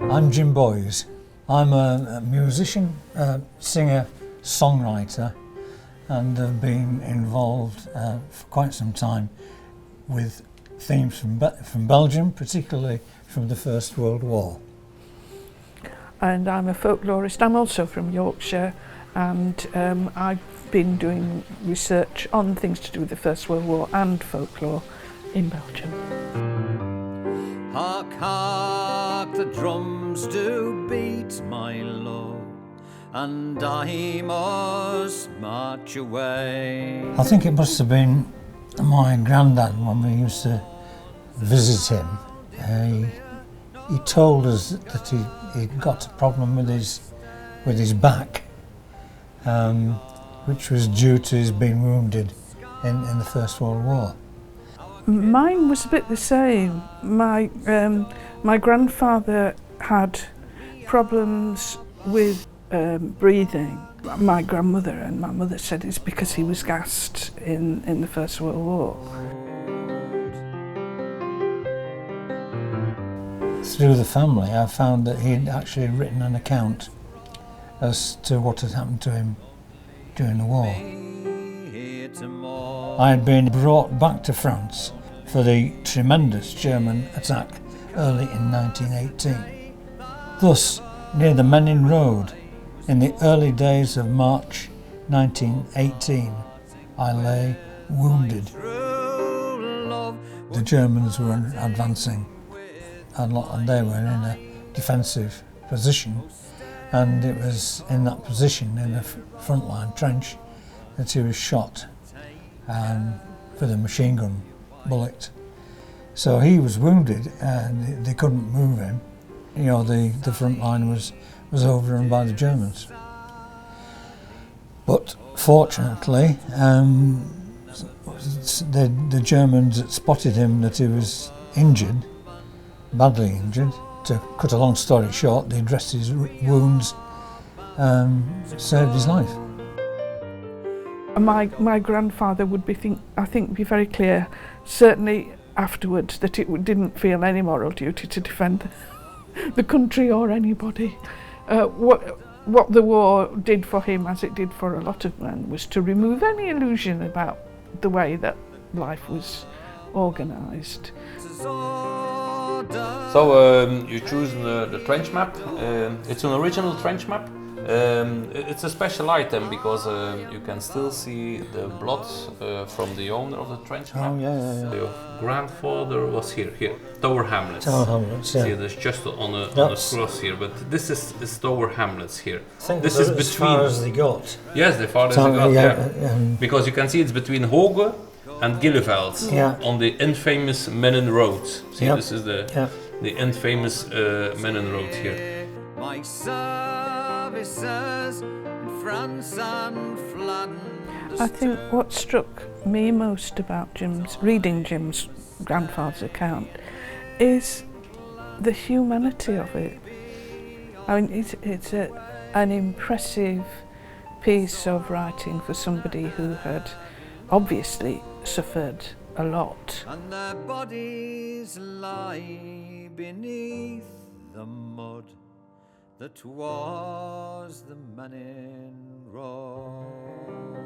I'm Jim Boys. I'm a musician, singer, songwriter, and have been involved for quite some time with themes from Belgium, particularly from the First World War. And I'm a folklorist. I'm also from Yorkshire, and I've been doing research on things to do with the First World War and folklore in Belgium. Hark, hark, the drums do beat, my lord, and I must march away. I think it must have been my granddad when we used to visit him. He told us that he'd got a problem with his back, which was due to his being wounded in the First World War. Mine was a bit the same. My grandfather had problems with breathing. My grandmother and my mother said it's because he was gassed in the First World War. Through the family, I found that he'd actually written an account as to what had happened to him during the war. I had been brought back to France for the tremendous German attack early in 1918. Thus, near the Menin Road, in the early days of March 1918, I lay wounded. The Germans were advancing and they were in a defensive position, and it was in that position, in the frontline trench, that he was shot with a machine gun bullet. So he was wounded and they couldn't move him. You know, the front line was overrun by the Germans. But fortunately, the Germans had spotted him that he was injured, badly injured. To cut a long story short, they dressed his wounds, saved his life. My grandfather would be very clear, certainly afterwards, that it didn't feel any moral duty to defend the country or anybody. What the war did for him, as it did for a lot of men, was to remove any illusion about the way that life was organised. So you choose the trench map. It's an original trench map. It's a special item because you can still see the blood from the owner of the trench map. Oh, yeah. Your grandfather was here, Tower Hamlets. Tower Hamlets, yeah. See, there's just on a cross here, but this is Tower Hamlets here. I think this is between. As far as they got. Yes, the farthest they got, yeah. Because you can see it's between Hoge and Gilleveld on the infamous Menin Road. See, this is the infamous Menin Road here. My services in France and Flanders. I think what struck me most about reading Jim's grandfather's account is the humanity of it. I mean, it's an impressive piece of writing for somebody who had obviously suffered a lot. And their bodies lie beneath the mud that was the Menin Road.